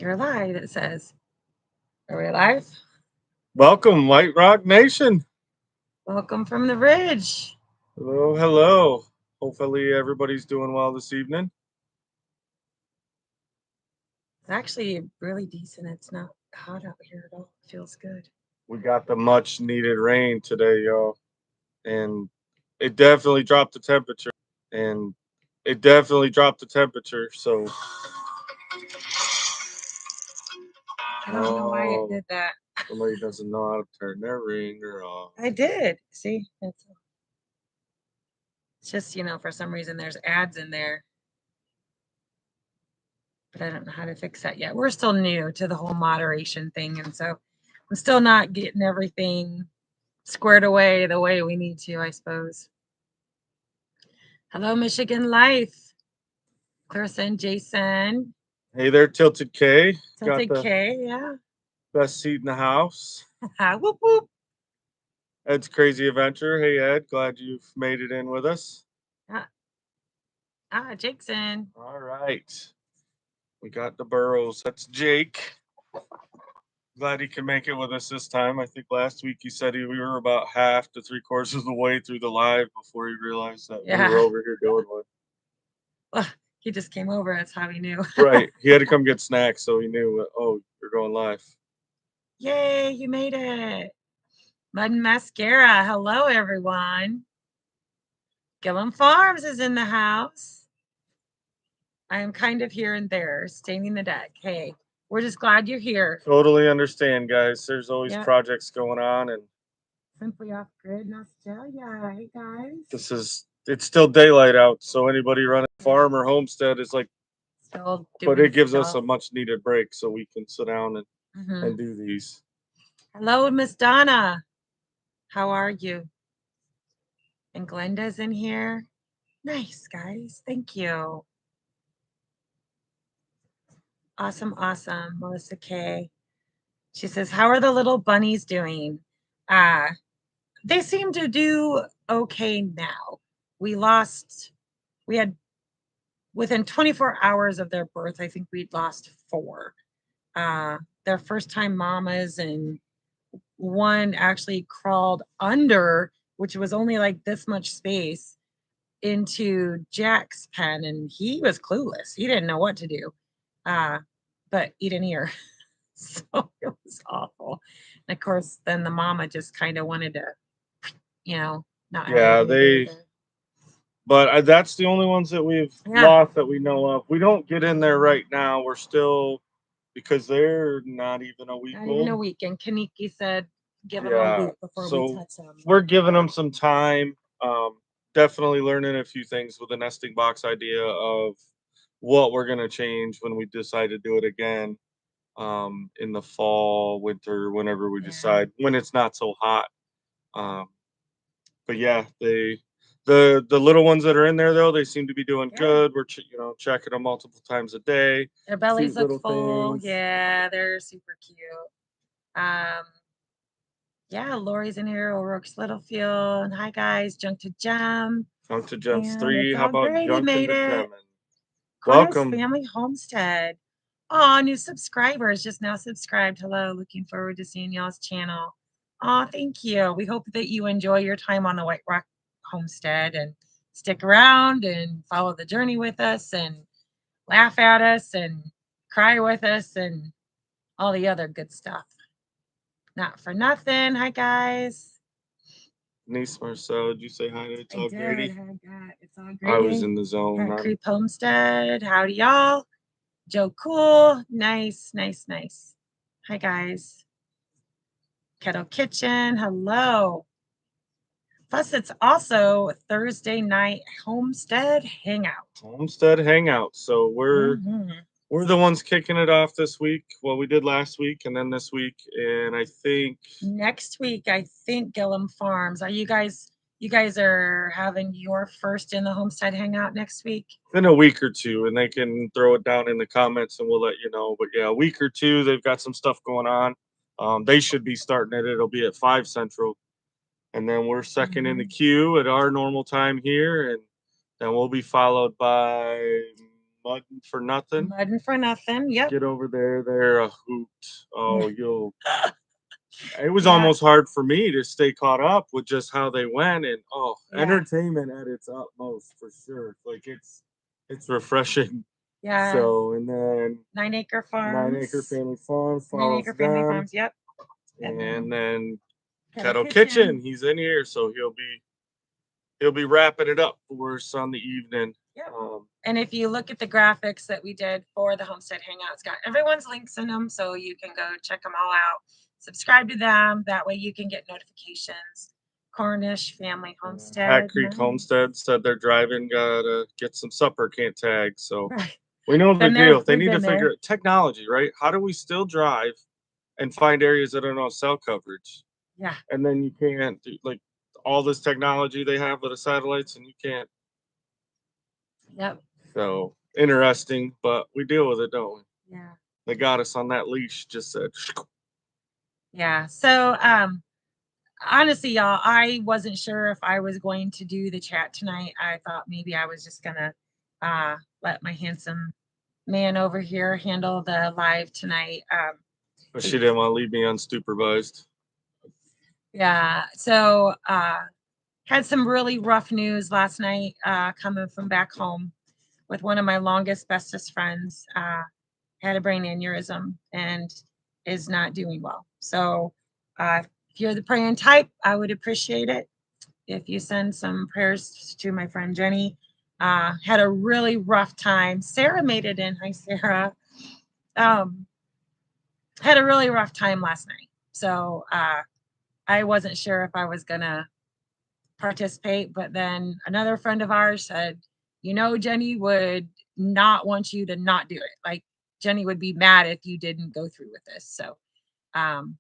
You're live, it says. Are we live? Welcome, White Rock Nation. Welcome from the ridge. Hello, hello. Hopefully, everybody's doing well this evening. It's actually really decent. It's not hot out here at all. It feels good. We got the much needed rain today, y'all. And it definitely dropped the temperature. And it definitely dropped the temperature. So, I don't know why it oh, did that. somebody doesn't know how to turn their ringer off. I did. See, it's just, for some reason there's ads in there, but I don't know how to fix that yet. We're still new to the whole moderation thing. And so I'm still not getting everything squared away the way we need to, I suppose. Hello, Michigan Life. Clarissa and Jason. Hey there, Tilted K. Got Tilted the K, yeah. best seat in the house. Whoop whoop. Ed's Crazy Adventure. Hey, Ed. Glad you've made it in with us. Jason. All right. We got the Burrows. That's Jake. Glad he can make it with us this time. I think last week he said we were about half to three quarters of the way through the live before he realized that we were over here doing one. Well, he just came over. That's how he knew. Right. He had to come get snacks, so he knew, oh, you're going live. Yay, you made it. Mud and Mascara. Hello, everyone. Gillum Farms is in the house. I am kind of here and there, staining the deck. Hey, we're just glad you're here. Totally understand, guys. There's always projects going on, and Simply Off Grid Nostalgia. Hey, guys. It's still daylight out, so anybody running a farm or homestead is like, still doing. But it gives us a much needed break, so we can sit down and do these. Hello, Miss Donna. How are you? And Glenda's in here. Nice, guys. Thank you. Awesome, awesome. Melissa K. She says, how are the little bunnies doing? They seem to do okay now. We had within 24 hours of their birth, I think we'd lost 4. They're first time mamas, and one actually crawled under, which was only like this much space, into Jack's pen, and he was clueless. He didn't know what to do. But he didn't hear. So it was awful. And of course, then the mama just kind of wanted to, not have anything to do. But that's the only ones that we've lost that we know of. We don't get in there right now. We're still, because they're not even a week old. Not even a week. And Kaniki said, give them a week before we touch them. We're giving them some time. Definitely learning a few things with the nesting box idea of what we're going to change when we decide to do it again in the fall, winter, whenever we decide, when it's not so hot. But yeah, the little ones that are in there though, they seem to be doing good. We're checking them multiple times a day. Their bellies look full. Things. Yeah, they're super cute. Yeah, Lori's in here. O'Rourke's Littlefield. Hi guys, Junk to Gem. Junk to Gem's 3. How about Junk to Gem? Welcome, Family Homestead. Oh, new subscribers just now subscribed. Hello, looking forward to seeing y'all's channel. Oh, thank you. We hope that you enjoy your time on the White Rock Homestead and stick around and follow the journey with us and laugh at us and cry with us and all the other good stuff. Not for nothing. Hi, guys. Niece Marcel, did you say hi to It's All Grady? It's all Grady. I was in the zone. Creep Homestead. Howdy, y'all. Joe Cool. Nice, nice, nice. Hi, guys. Kettle Kitchen. Hello. Plus, it's also Thursday night Homestead Hangout. Homestead Hangout. So we're the ones kicking it off this week. Well, we did last week and then this week, and I think next week, Gillum Farms. Are you guys are having your first in the Homestead Hangout next week? In a week or two, and they can throw it down in the comments and we'll let you know. But yeah, a week or two, they've got some stuff going on. They should be starting it. It'll be at 5 Central. And then we're second in the queue at our normal time here, and then we'll be followed by mudding for nothing. Mudding for nothing. Yep. Get over there, they're a hoot. Oh, you'll it was Yeah. almost hard for me to stay caught up with just how they went and oh, Yeah. entertainment at its utmost for sure. Like it's refreshing. Yeah. So and then 9 Acre 9 Acre Farms. Family Farms 9 follows Acre Family them. Farms. Yep. And And then then Kettle Kettle Kitchen, Kitchen. he's in here, so he'll be wrapping it up for us on the evening. Yep. Um, And if you look at the graphics that we did for the Homestead Hangout, it's got everyone's links in them, so you can go check them all out. Subscribe to them. That way you can get notifications. Cornish Family Hat Homestead. Creek Nice. Homestead said they're driving, gotta get some supper, can't tag. So Right. we know the Been there. deal. They We've need to been figure there. out technology, right? How do we still drive and find areas that are no cell coverage? Yeah. And then you can't do like all this technology they have with the satellites, and you can't. Yep. So interesting, but we deal with it, don't we? Yeah. They got us on that leash. Just said, Yeah. So honestly, y'all, I wasn't sure if I was going to do the chat tonight. I thought maybe I was just gonna let my handsome man over here handle the live tonight. but she didn't want to leave me unsupervised. Yeah. So had some really rough news last night coming from back home with one of my longest, bestest friends. Had a brain aneurysm and is not doing well. So if you're the praying type, I would appreciate it if you send some prayers to my friend Jenny. Had a really rough time. Sarah made it in. Hi, Sarah. Um, had a really rough time last night. So I wasn't sure if I was going to participate, but then another friend of ours said, Jenny would not want you to not do it. Like, Jenny would be mad if you didn't go through with this. So um,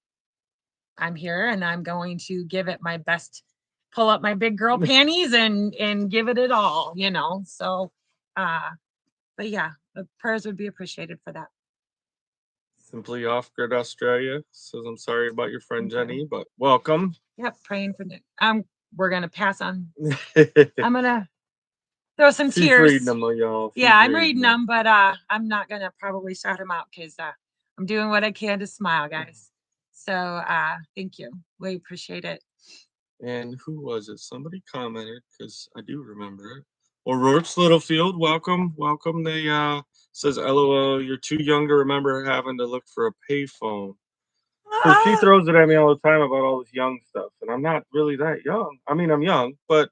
I'm here and I'm going to give it my best, pull up my big girl panties and give it all. So uh but yeah, the prayers would be appreciated for that. Simply Off Grid Australia says, I'm sorry about your friend Thank you. Jenny, but welcome. Yep, praying for Nick. We're gonna pass on. She's I'm gonna throw some reading tears. them, y'all. Yeah, She's I'm reading reading them. them, but I'm not gonna probably shout them out because I'm doing what I can to smile, guys. So thank you. We appreciate it. And who was it? Somebody commented because I do remember it. O'Rourke's Littlefield, welcome, welcome. They says, LOL, you're too young to remember having to look for a payphone. So she Ah, throws it at me all the time about all this young stuff, and I'm not really that young. I mean, I'm young, but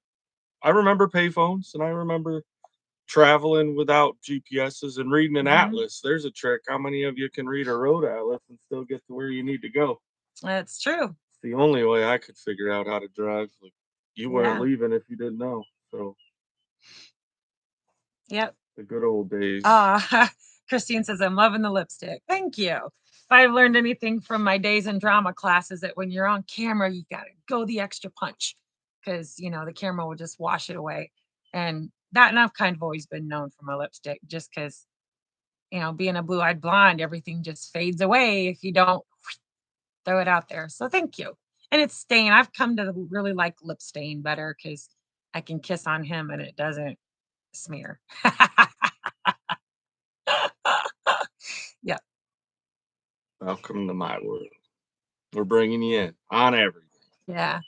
I remember payphones, and I remember traveling without GPSs and reading an mhm, atlas. There's a trick. How many of you can read a road atlas and still get to where you need to go? that's true. It's the only way I could figure out how to drive. Like you weren't Yeah. leaving if you didn't know. So Yep. the good old days. Christine says, I'm loving the lipstick. Thank you. If I've learned anything from my days in drama class is that when you're on camera, you got to go the extra punch because, the camera will just wash it away. And I've kind of always been known for my lipstick just because, being a blue eyed blonde, everything just fades away if you don't throw it out there. So thank you. And it's stain. I've come to really like lip stain better because I can kiss on him and it doesn't smear. Yeah. Welcome to my world. We're bringing you in on everything. Yeah.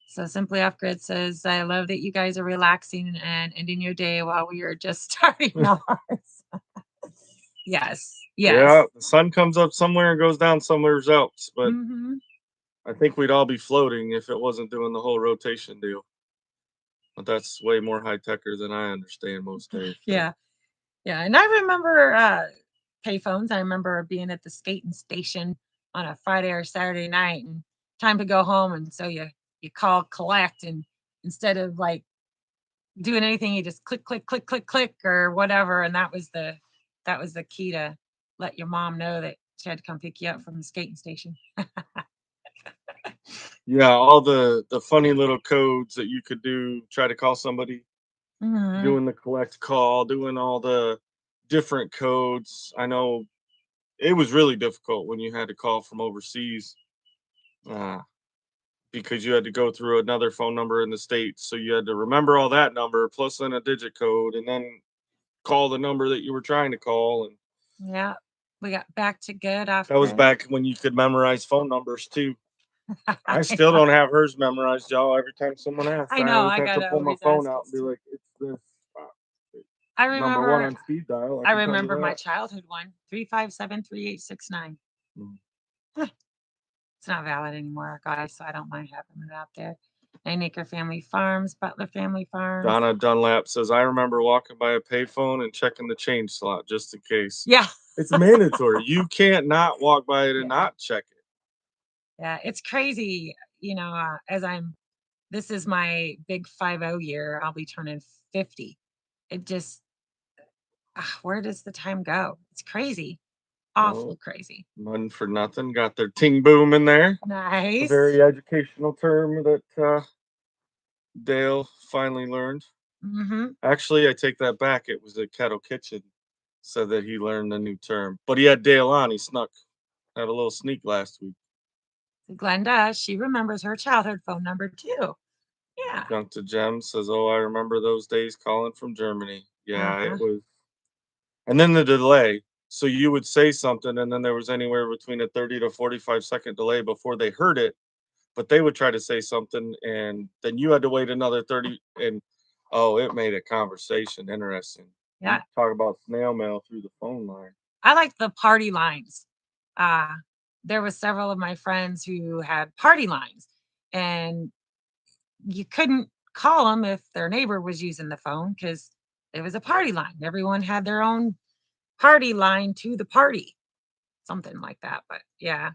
So Simply Off Grid says, I love that you guys are relaxing and ending your day while we are just starting ours. Yes. Yeah, Yes. the sun comes up somewhere and goes down somewhere else. But Hmm. I think we'd all be floating if it wasn't doing the whole rotation deal. But that's way more high techer than I understand most days. So Yeah. Yeah. And I remember payphones. I remember being at the skating station on a Friday or Saturday night and time to go home. And so you call collect and instead of like doing anything, you just click, click, click, click, click or whatever. And that was the key to let your mom know that she had to come pick you up from the skating station. yeah, all the funny little codes that you could do, try to call somebody, Mhm. doing the collect call, doing all the different codes. I know it was really difficult when you had to call from overseas uh, because you had to go through another phone number in the States. So you had to remember all that number plus then a digit code. And then call the number that you were trying to call, and Yeah. We got back to good that was after. back when you could memorize phone numbers too. I still don't have hers memorized, y'all. Every time someone asks, I I know. always I have to gotta pull my always phone ask out and us be too. like, "It's this I number one remember on speed dial." I I can tell you remember my that. childhood one, 3573869. Mm. It's not valid anymore, guys, so I don't mind having it out there. Acre Family Farms, Butler Family Farms. Donna Dunlap says, "I remember walking by a payphone and checking the change slot just in case." Yeah. It's mandatory. You can't not walk by it and Yeah. not check it. Yeah. It's crazy. As this is my big 50 year. I'll be turning 50. It just, where does the time go? It's crazy. Awful Well, crazy. none for nothing. Got their ting boom in there. A Nice. very educational term that Dale finally learned. Hmm. Actually, I take that back. It was a Kettle Kitchen said that he learned a new term, but he had Dale on. He snuck, had a little sneak last week. Glenda, she remembers her childhood phone number too. Yeah. Junk to Gem says, "Oh, I remember those days calling from Germany." Yeah, it Uh-huh. was. And then the delay. So you would say something, and then there was anywhere between a 30 to 45-second delay before they heard it. But they would try to say something, and then you had to wait another 30. And oh, it made a conversation interesting. You Yeah. talk about snail mail through the phone line. I like the party lines. Uh, there was several of my friends who had party lines, and you couldn't call them if their neighbor was using the phone because it was a party line. Everyone had their own party line to the party, something like that. But yeah,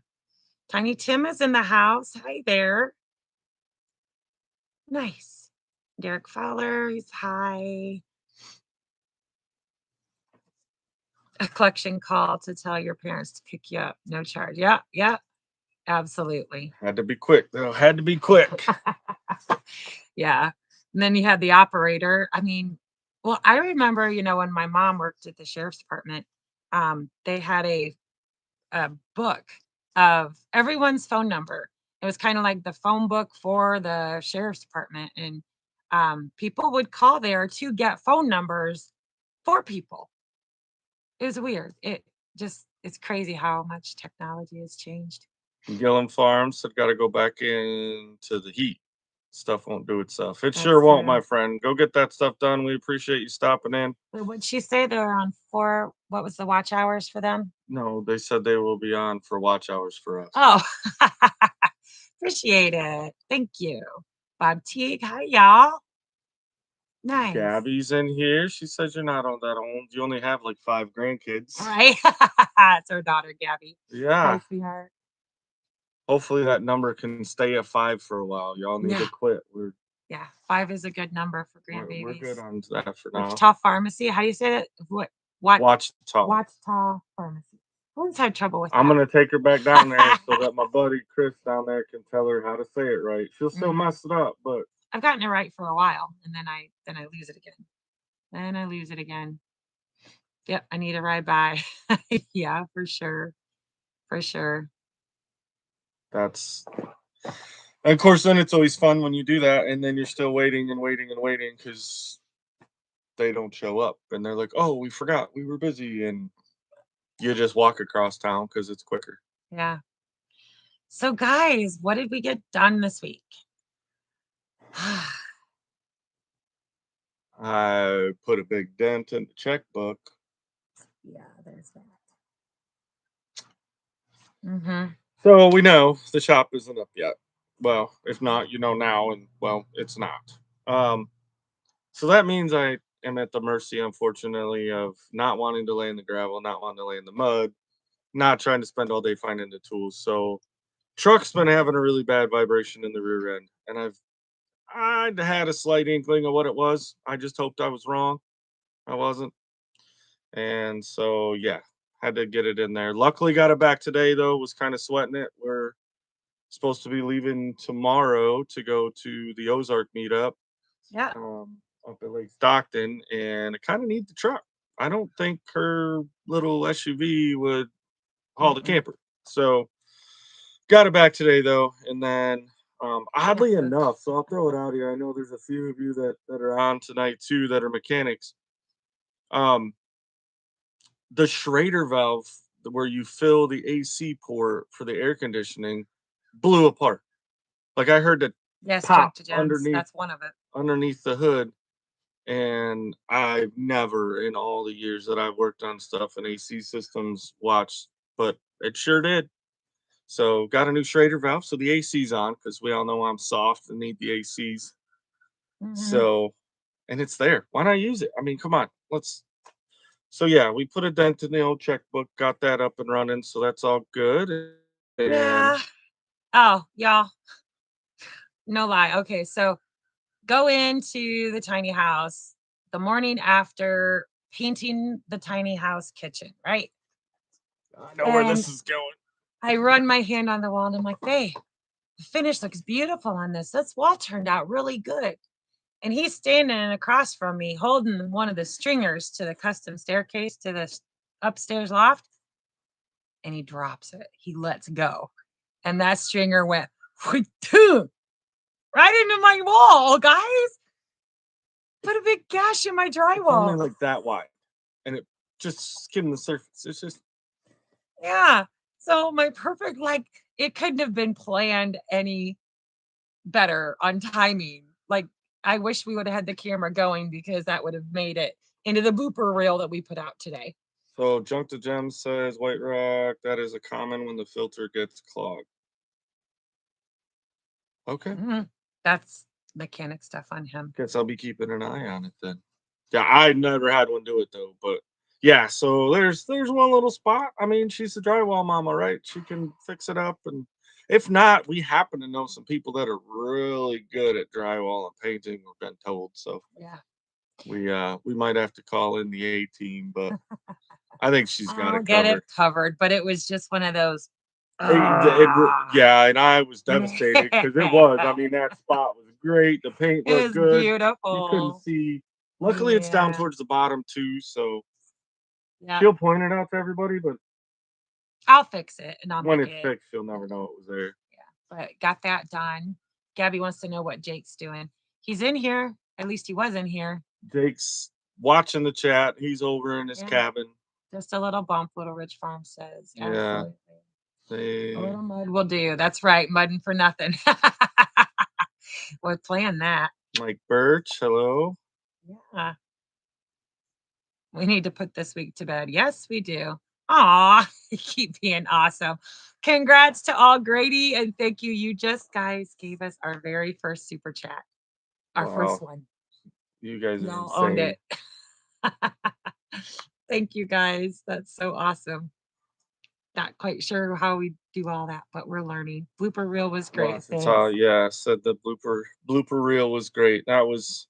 Tiny Tim is in the house. Hi there. Nice. Derek Fowler, he's hi. A collection call to tell your parents to pick you up. No charge. Yeah, yeah, absolutely. Had to be quick, though. Had to be quick. Yeah. And then you had the operator. I mean, well, I remember, when my mom worked at the sheriff's department, they had a book of everyone's phone number. It was kind of like the phone book for the sheriff's department. And people would call there to get phone numbers for people. It was weird. It's crazy how much technology has changed. Gillum Farms said, "Got to go back into the heat. Stuff won't do itself." It sure That's won't, true. my friend. Go get that stuff done. We appreciate you stopping in. But would she say they're on four? What was the watch hours for them? No, they said they will be on for watch hours for us. Oh, appreciate it. Thank you. Bob Teague. Hi, y'all. Nice. Gabby's in here. She says you're not all that old. You only have like 5 grandkids. Right. It's her daughter, Gabby. Hi, Yeah. sweetheart. Hopefully that number can stay at 5 for a while. Y'all need to Yeah. quit. We're Yeah. Five is a good number for we're good grandbabies. on that for now. Wichita Pharmacy. How do you say that? What? Watch the talk. Wichita Pharmacy. I always had trouble with I'm that. gonna take her back down there so that my buddy Chris down there can tell her how to say it right. She'll still Mhm. mess it up, but I've gotten it right for a while, and then I lose it again. Then I lose it again. Yep, I need a ride by. Yeah, for sure. For sure. that's and of course then it's always fun when you do that and then you're still waiting and waiting and waiting because they don't show up and they're like, "Oh, we forgot. We were busy." And you just walk across town because it's quicker. Yeah. So, guys, what did we get done this week? I put a big dent in the checkbook. Yeah, there's that. Mhm. So we know the shop isn't up yet. Well, if not, you know now, and well, it's not. Um, so that means I am at the mercy, unfortunately, of not wanting to lay in the gravel, not wanting to lay in the mud, not trying to spend all day finding the tools. So truck's been having a really bad vibration in the rear end, and I'd had a slight inkling of what it was. I just hoped I was wrong. I wasn't, and so yeah, had to get it in there. Luckily, got it back today though. Was kind of sweating it. We're supposed to be leaving tomorrow to go to the Ozark meetup Yeah. up at Lake Stockton, and I kind of need the truck. I don't think her little SUV would haul the Mm-mm. camper. So got it back today though, and then oddly Camper. enough, so I'll throw it out here. I know there's a few of you that are on tonight too that are mechanics. Um, the Schrader valve where you fill the AC port for the air conditioning blew apart. Like I heard it Yes, pop junk to gems. underneath That's one of it. the hood, and I've never in all the years that I've worked on stuff and AC systems watched, but it sure did. So got a new Schrader valve, so the AC's on because we all know I'm soft and need the ACs. Hmm. So, and it's there. Why not use it? I mean, come on, let's. So yeah, we put a dent in the old checkbook, got that up and running, so that's all good. And Yeah. Oh, y'all, no lie. Okay, so go into the tiny house the morning after painting the tiny house kitchen, right? I know where And this is going. I run my hand on the wall and I'm like, "Babe, the finish looks beautiful on this. This wall turned out really good." And he's standing across from me holding one of the stringers to the custom staircase to the upstairs loft, and he drops it. He lets go. And that stringer went right into my wall, guys. Put a big gash in my It's only drywall. like that wide, and it just skimmed the surface. It's just Yeah. So my perfect, like, it couldn't have been planned any better on timing. Like, I wish we would have had the camera going because that would have made it into the blooper reel that we put out today. so. Junk to Gem says White Rock. That is a common when the filter gets clogged. Okay, Mhm. That's mechanic stuff on him. guess I'll be keeping an eye on it then. Yeah, I never had one do it though, but yeah. So there's one little spot. I mean, she's a drywall mama, right? She can fix it up, and if not, we happen to know some people that are really good at drywall and painting. We've been told, so Yeah. we might have to call in the A team, but I think she's got I'll it get covered. it covered, but it was just one of those, ah. Yeah, and I was devastated because it was. I mean, that spot was great. The paint It looked was good. You couldn't beautiful. see. Luckily, it's down Yeah. towards the bottom too, so Yeah. she'll point it out to everybody. But I'll fix it and I'll when make it's it. fixed, she'll never know it was there. Yeah. But got that done. Gabby wants to know what Jake's doing. He's in here. At least he was in here. Jake's watching the chat. He's over in his Yeah. cabin. Just a little bump, Little Ridge Farm says. Yeah, Absolutely. A they little mud will do. That's right. Mudding for nothing. We're playing that. Mike Birch. Hello. Yeah. We need to put this week to bed. Yes, we do. Aw, you keep being awesome. Congrats to all Grady and thank you. You just guys gave us our very first super chat, our first Wow, one. you guys are Y'all owned insane. it. Thank you guys. That's so awesome. Not quite sure how we do all that, but we're learning. Blooper reel was great. Lots of time. Thanks. Yeah, said the blooper reel was great. That was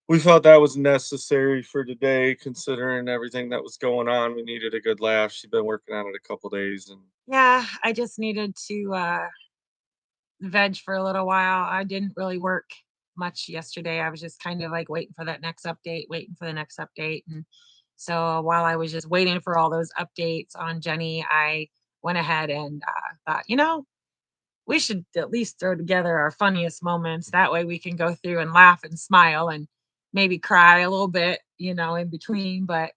we felt that was necessary for today, considering everything that was going on. We needed a good laugh. She'd been working on it a couple days, and Yeah, I just needed to veg for a little while. I didn't really work much yesterday. I was just kind of like waiting for that next update, waiting for the next update. And so while I was just waiting for all those updates on Jenny, I went ahead and thought, we should at least throw together our funniest moments. That way we can go through and laugh and smile and maybe cry a little bit, in between. But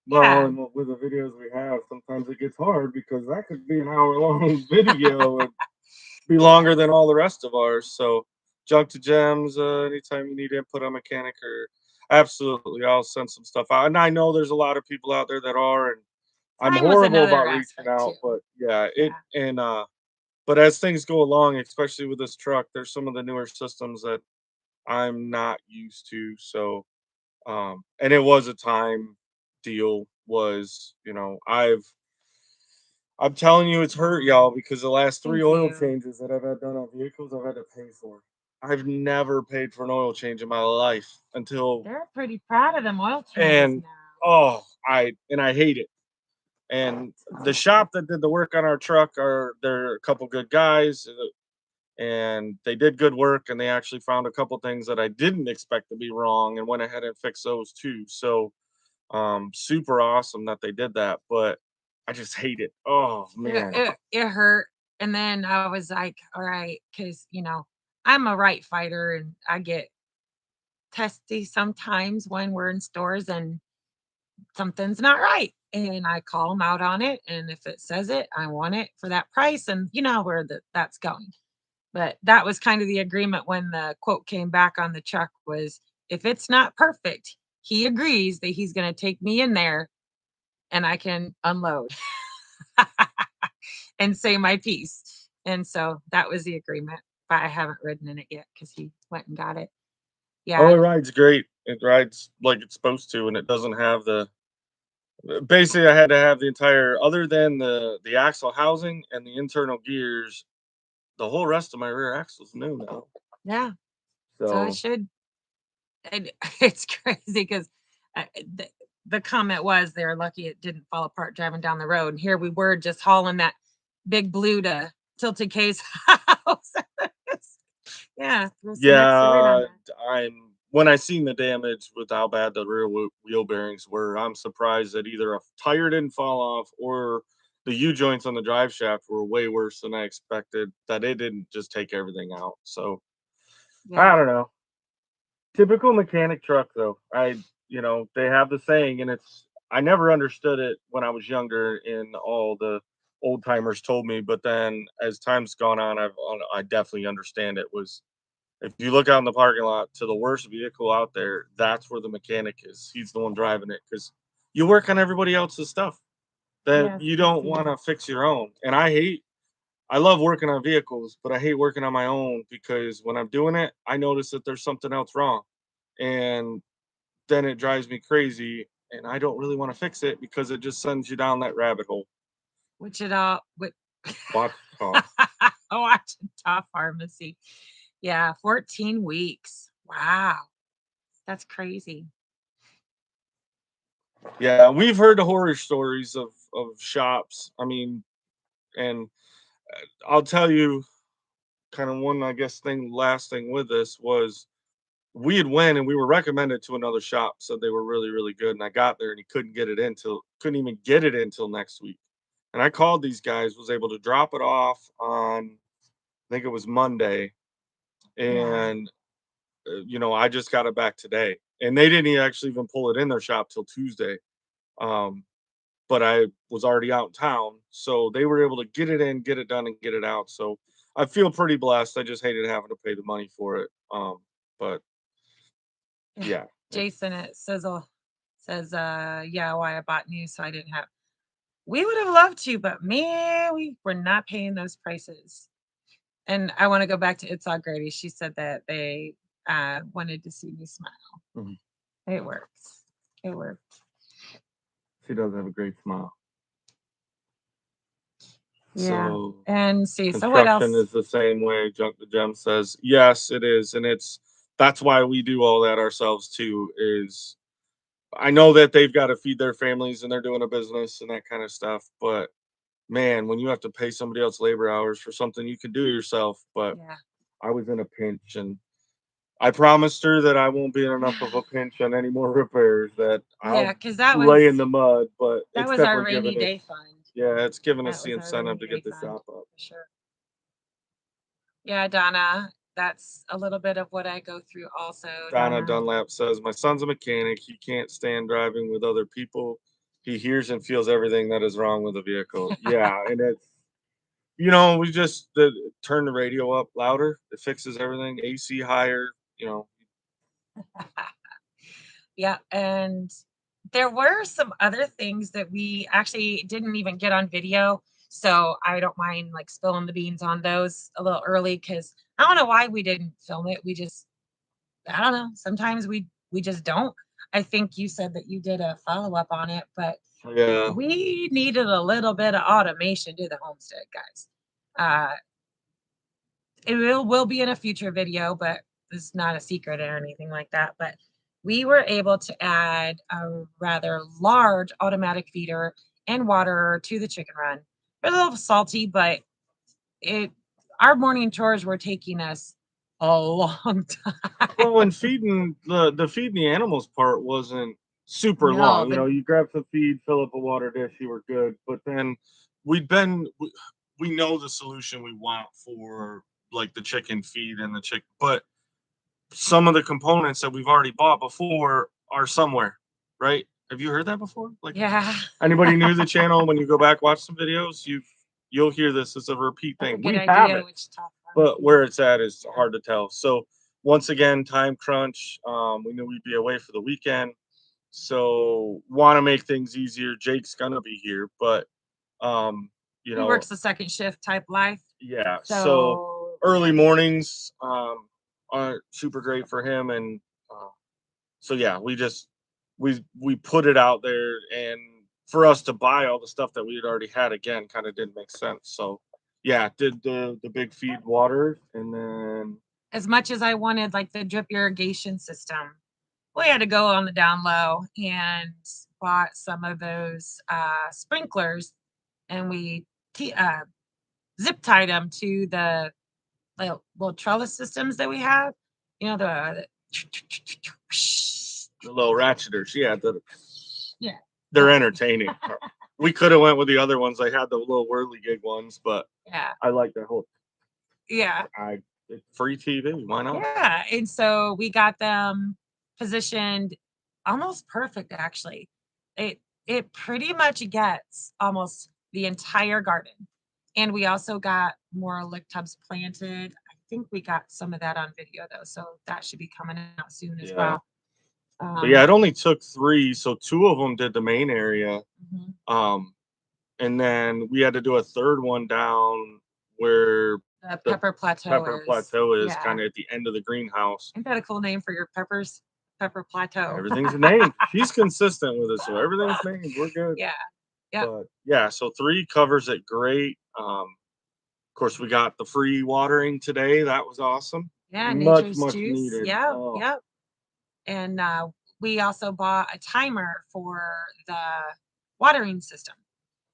well, yeah, and with the videos we have, sometimes it gets hard because that could be an hour long video and be yeah, longer than all the rest of ours. So, junk to gems. Anytime you need input on mechanic or absolutely, I'll send some stuff out. And I know there's a lot of people out there that are, and I'm time was horrible another about reaching aspect too. out, but yeah, it Yeah, and but as things go along, especially with this truck, there's some of the newer systems that I'm not used to. So, and it was a time deal. Was I'm telling you, it's hurt y'all because the last three thank oil you. changes that I've had done on vehicles, I've had to pay for. I've never paid for an oil change in my life until They're pretty proud of them oil changes and now. I hate it. And the shop that did the work on our truck they're a couple good guys, and they did good work, and they actually found a couple things that I didn't expect to be wrong and went ahead and fixed those too. So super awesome that they did that, but I just hate it. Oh It, man. it, it hurt. And then I was like, all right, because, I'm a right fighter and I get testy sometimes when we're in stores and something's not right. And I call them out on it. And if it says it, I want it for that price. And you know where that's going. But that was kind of the agreement when the quote came back on the truck was if it's not perfect, he agrees that he's going to take me in there and I can unload and say my piece. And so that was the agreement. But I haven't ridden in it yet because he went and got it. Oh, Yeah. it rides great. It rides like it's supposed to, and it doesn't have the basically, I had to have the entire other than the axle housing and the internal gears, the whole rest of my rear axle's new now. Yeah. So it So, should. And it's crazy because the, the comment was they're lucky it didn't fall apart driving down the road. And here we were just hauling that big blue to Tilted K's house. Yeah, throw some extra weight on yeah, that. I'm when I seen the damage with how bad the rear wheel bearings were, I'm surprised that either a tire didn't fall off or the U joints on the drive shaft were way worse than I expected, that it didn't just take everything out. So, Yeah. I don't know. Typical mechanic truck though. They have the saying and I never understood it when I was younger and all the old timers told me, but then as time's gone on, I definitely understand it was if you look out in the parking lot to the worst vehicle out there, that's where the mechanic is. He's the one driving it because you work on everybody else's stuff that Yes, you yes, don't you want do. to fix your own. And I love working on vehicles, but I hate working on my own because when I'm doing it, I notice that there's something else wrong. And then it drives me crazy. And I don't really want to fix it because it just sends you down that rabbit hole. Wichita, what? Watch. Wachita Pharmacy. Yeah, 14 weeks. Wow, that's crazy. Yeah, we've heard the horror stories of shops. I mean, and I'll tell you kind of one, I guess, last thing with this was we had went and we were recommended to another shop, said they were really, really good. And I got there and he couldn't even get it until next week. And I called these guys, was able to drop it off on, I think it was Monday. Yeah. And, I just got it back today. And they didn't actually even pull it in their shop till Tuesday. Um, but I was already out in town. So they were able to get it in, get it done, and get it out. So I feel pretty blessed. I just hated having to pay the money for it. But yeah, Jason at Sizzle says, yeah, why I bought new so I didn't have. We would have loved to, but man, we were not paying those prices. And I want to go back to It's All Gravy. She said that they wanted to see me smile. mhm. It works. It worked. She does have a great smile. Yeah. So And see, so what construction else? is the same way. Junk the Gem says, yes, it is, and that's why we do all that ourselves too. Is I know that they've got to feed their families and they're doing a business and that kind of stuff, but man, when you have to pay somebody else labor hours for something you could do yourself, but Yeah. I was in a pinch and I promised her that I won't be in enough of a pinch on any more repairs, that Yeah, I'll because lay in the mud, but that it's was our definitely rainy given us day fund. yeah, it's given That us the was our incentive rainy to day get the fund shop up. for sure. Yeah, Donna, that's a little bit of what I go through also, Donna Donna. Dunlap says, my son's a mechanic. He can't stand driving with other people. He hears and feels everything that is wrong with the vehicle. Yeah, and we just turn the radio up louder. It fixes everything. AC higher. You know, Yeah, and there were some other things that we actually didn't even get on video, so I don't mind, like, spilling the beans on those a little early because I don't know why we didn't film it, we just I don't know, sometimes we just don't. I think you said that you did a follow-up on it, but yeah, we needed a little bit of automation to the homestead, guys. Uh, it will be in a future video, but it's not a secret or anything like that. But we were able to add a rather large automatic feeder and water to the chicken run. A little salty, but it our morning chores were taking us a long time. well, and feeding the feeding the animals part wasn't super No, long. the You grab some feed, fill up a water dish, you were good. But then we'd been we know the solution we want for like the chicken feed and the chick, but some of the components that we've already bought before are somewhere, right? Have you heard that before? Like Yeah. anybody new to the channel, when you go back watch some videos, you'll hear this as a repeat That's a thing. good We have idea, it, which top one. but where it's at is Yeah. hard to tell. So once again, time crunch. We knew we'd be away for the weekend, so want to make things easier. Jake's gonna be here, but um, you He know, works the second shift type life. yeah. So So early yeah. mornings aren't super great for him, and uh, so yeah, we put it out there, and for us to buy all the stuff that we had already had again kind of didn't make sense. So yeah, did the big feed water, and then As much as I wanted like the drip irrigation system, we had to go on the down low and bought some of those sprinklers, and we zip tied them to the little trellis systems that we have. You know the little ratcheters, yeah, yeah. they're entertaining. We could have went with the other ones. I had the little whirligig ones, but Yeah. I like that whole. Yeah. It's free TV. Why not? Yeah. And so we got them positioned almost perfect actually. It pretty much gets almost the entire garden. And we also got more lick tubs planted. I think we got some of that on video though. So that should be coming out soon as Yeah. well. So yeah, it only took three. So two of them did the main area. Mhm. Um, and then we had to do a third one down where The the pepper plateau pepper is, plateau is yeah. kind of at the end of the greenhouse. Isn't that a cool name for your peppers? Pepper plateau. Everything's named. He's consistent with it, so everything's named. We're good. Yeah. Yep. But yeah, so three covers it great. Of course, we got the free watering today. That was awesome. Yeah. Much, Nature's much juice. needed. Yep. Oh, Yep. And we also bought a timer for the watering system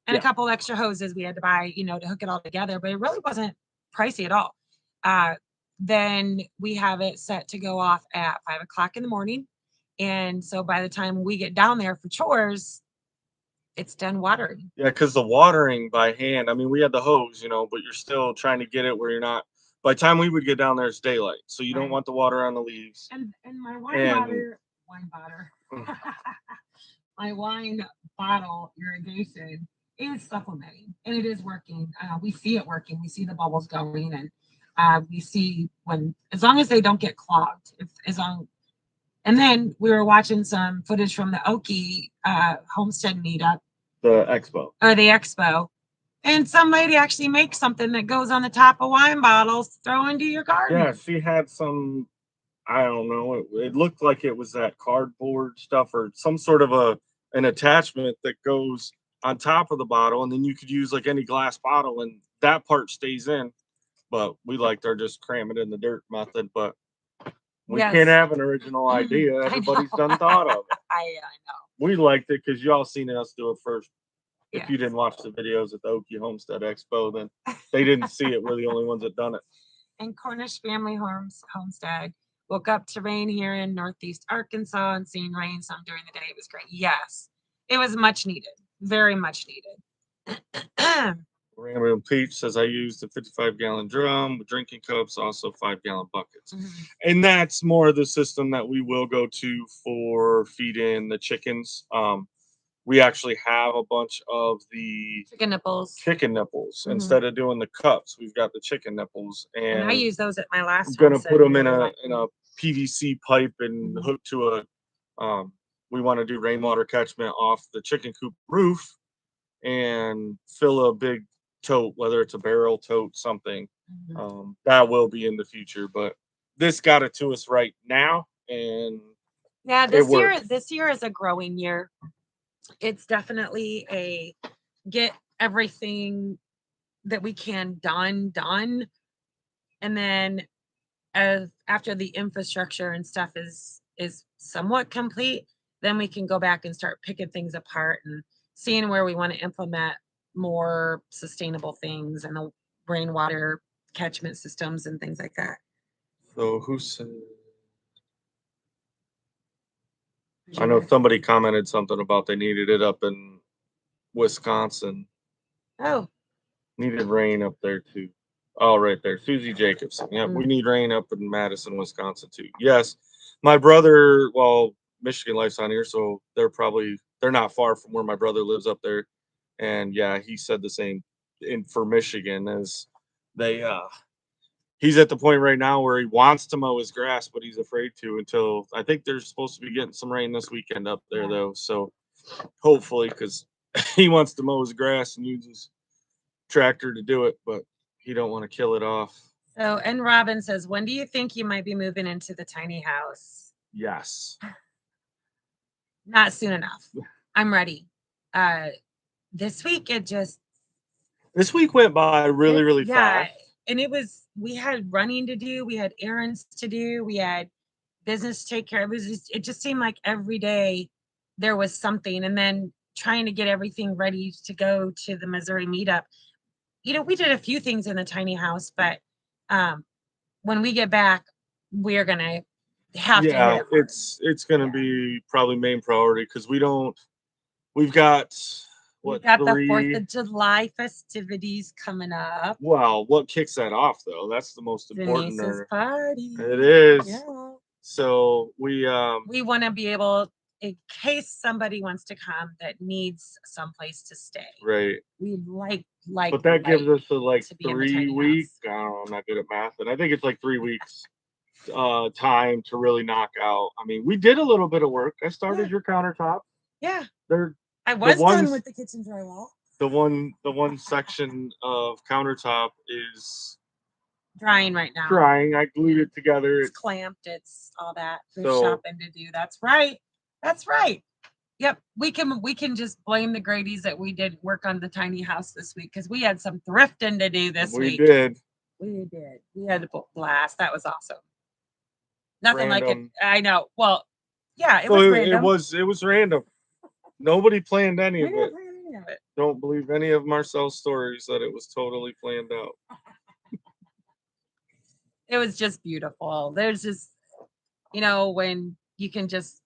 and a yeah. couple extra hoses we had to buy, to hook it all together, but it really wasn't pricey at all. Uh, then we have it set to go off at 5 o'clock in the morning. And so by the time we get down there for chores, it's done watering. Yeah, because the watering by hand, I mean, we had the hose, but you're still trying to get it where you're not. By the time we would get down there, it's daylight, so you don't Right. want the water on the leaves. And my And wine bottle, my wine bottle irrigation is supplementing, and it is working. We see it working. We see the bubbles going, and we see when, as long as they don't get clogged, if as long. And then we were watching some footage from the Okie Homestead meetup the expo. or the expo, and some lady actually makes something that goes on the top of wine bottles, throw into your garden. Yeah, she had some. I don't know. It looked like it was that cardboard stuff or some sort of an attachment that goes on top of the bottle, and then you could use like any glass bottle, and that part stays in. But we liked our just cram it in the dirt method. But we Yes. can't have an original idea. I Everybody's know. done thought of it. I know. We liked it because y'all seen us do it first. If Yes. you didn't watch the videos at the Okie Homestead Expo, then they didn't see it. We're the only ones that done it. And Cornish Family Homestead woke up to rain here in Northeast Arkansas and seeing rain some during the day. It was great. Yes, it was much needed, very much needed. Rambling Peach says I used a 55-gallon drum with drinking cups, also 5-gallon buckets. Mhm. And that's more of the system that we will go to for feeding the chickens. We actually have a bunch of the Chicken nipples. Mhm. Mhm. Instead of doing the cups, we've got the chicken nipples, And I and used those at my last I'm gonna homestead. put them Really in a PVC pipe and Mhm. hook to a. We want to do rainwater catchment off the chicken coop roof and fill a big tote, whether it's a barrel tote, something. Mhm. That will be in the future, but this got it to us right now, and Yeah, it works. this year is a growing year. It's definitely a get everything that we can done, and then as after the infrastructure and stuff is somewhat complete, then we can go back and start picking things apart and seeing where we want to implement more sustainable things and the rainwater catchment systems and things like that. So who said? I know somebody commented something about they needed it up in Wisconsin. Oh. Needed rain up there too. Oh, right there. Susie Jacobson. Yep, we need rain up in Madison, Wisconsin too. Yes. My brother, well, Michigan Life's on here, so they're not far from where my brother lives up there. And yeah, he said the same in for Michigan as they he's at the point right now where he wants to mow his grass, but he's afraid to until I think they're supposed to be getting some rain this weekend up there Yeah. though. So hopefully, because he wants to mow his grass and use his tractor to do it, but he don't want to kill it off. So, and Robin says, when do you think you might be moving into the tiny house? Yes. Not soon enough. I'm ready. This week This week went by really, really yeah, fast. and we had running to do, we had errands to do, we had business to take care of. It just seemed like every day there was something, and then trying to get everything ready to go to the Missouri meetup. We did a few things in the tiny house, but when we get back, we're gonna have to hit Yeah, it hard. it's gonna Yeah. be probably main priority because we've got We've what got the 4th 3 of July festivities coming up. well, what kicks that off though? That's the most important Denise's or party. it is. Yeah. So We want to be able, in case somebody wants to come that needs someplace to stay. right. We'd But that gives us like to be in the 3 week, tiny I don't know, I'm not good at math, and I think it's like 3 weeks time to really knock out. I mean, we did a little bit of work. I started your countertop. Yeah. They're I the was done ones with the kitchen drywall. the one section of countertop is Drying right now. drying. I glued it together. It's clamped. It's all that. There's So shopping to do. That's right. That's right. Yep. We can just blame the Grady's that we did work on the tiny house this week because we had some thrifting to do this we week. did. We did. We had a blast. That was awesome. Nothing like it. Random. I know. Well, yeah, it So was it random. was random. Nobody planned any We of didn't it. plan any of it. Don't believe any of Marcel's stories that it was totally planned out. It was just beautiful. There's just, when you can just,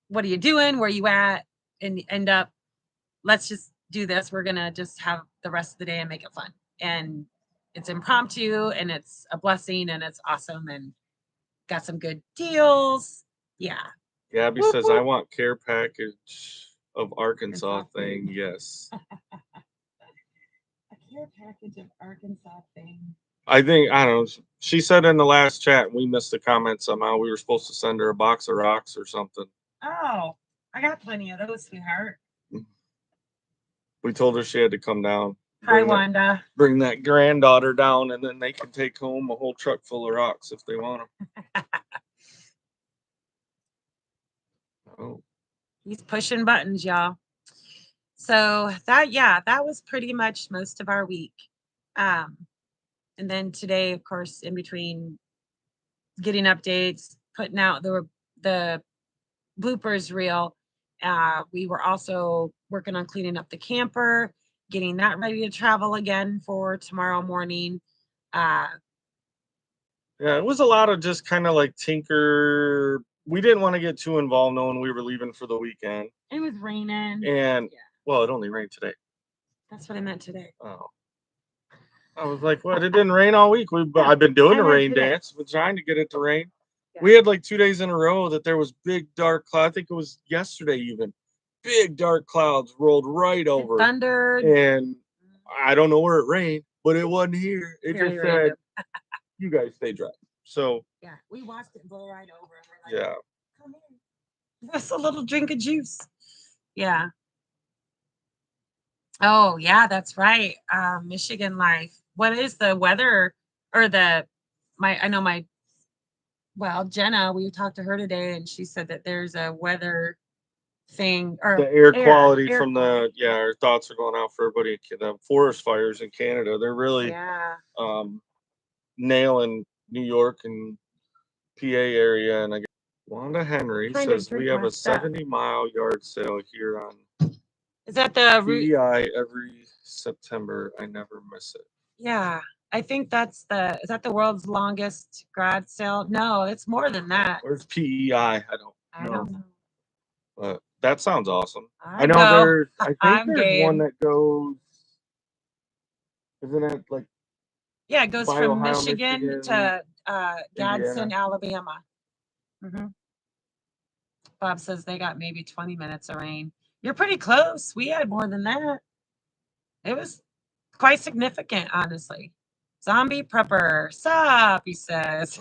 what are you doing? Where you at? And end up, let's just do this. We're gonna just have the rest of the day and make it fun. And it's impromptu and it's a blessing and it's awesome and got some good deals. Yeah. Gabby Whoop, says, "I whoop. want care package of Arkansas Arkansas thing." thing. Yes. A care package of Arkansas thing. I think I don't know. She said in the last chat, we missed the comment somehow. We were supposed to send her a box of rocks or something. Oh, I got plenty of those, sweetheart. We told her she had to come down. Hi, Wanda. Bring that granddaughter down, and then they can take home a whole truck full of rocks if they want them. Oh, He's pushing buttons, y'all. So that was pretty much most of our week. Um, and then today, of course, in between getting updates, putting out the bloopers reel, we were also working on cleaning up the camper, getting that ready to travel again for tomorrow morning. yeah, it was a lot of just kind of like tinker. We didn't want to get too involved knowing we were leaving for the weekend. It was raining. And well, it only rained today. That's what I meant today. Oh. I was like, what? It didn't rain all week. I've been doing I the meant rain today. dance. We're trying to get it to rain. Yeah. We had like 2 days in a row that there was big dark cloud. I think it was yesterday even. Big dark clouds rolled right over. Thundered. And I don't know where it rained, but it wasn't here. It Very just said, random. you guys stay dry. So Yeah, we watched it blow right over. And we're like, yeah. come in. Just a little drink of juice. Yeah. Oh, yeah, that's right. Michigan Life. What is the weather or I know Jenna, we talked to her today and she said that there's a weather thing or The air quality air from quality. our thoughts are going out for everybody. The forest fires in Canada, they're really nailing New York and PA area. And I guess Wanda Henry says we have a 70-mile yard sale here on Is that the PEI every September. I never miss it. Yeah. I think is that the world's longest garage sale? No, it's more than that. Where's PEI? I don't know. But that sounds awesome. I know I think there's one that goes, isn't it like? Yeah, it goes from Ohio, Michigan to Gadsden, Indiana. Alabama. Bob says they got maybe 20 minutes of rain. You're pretty close. We had more than that. It was quite significant, honestly. Zombie prepper. Sup, he says.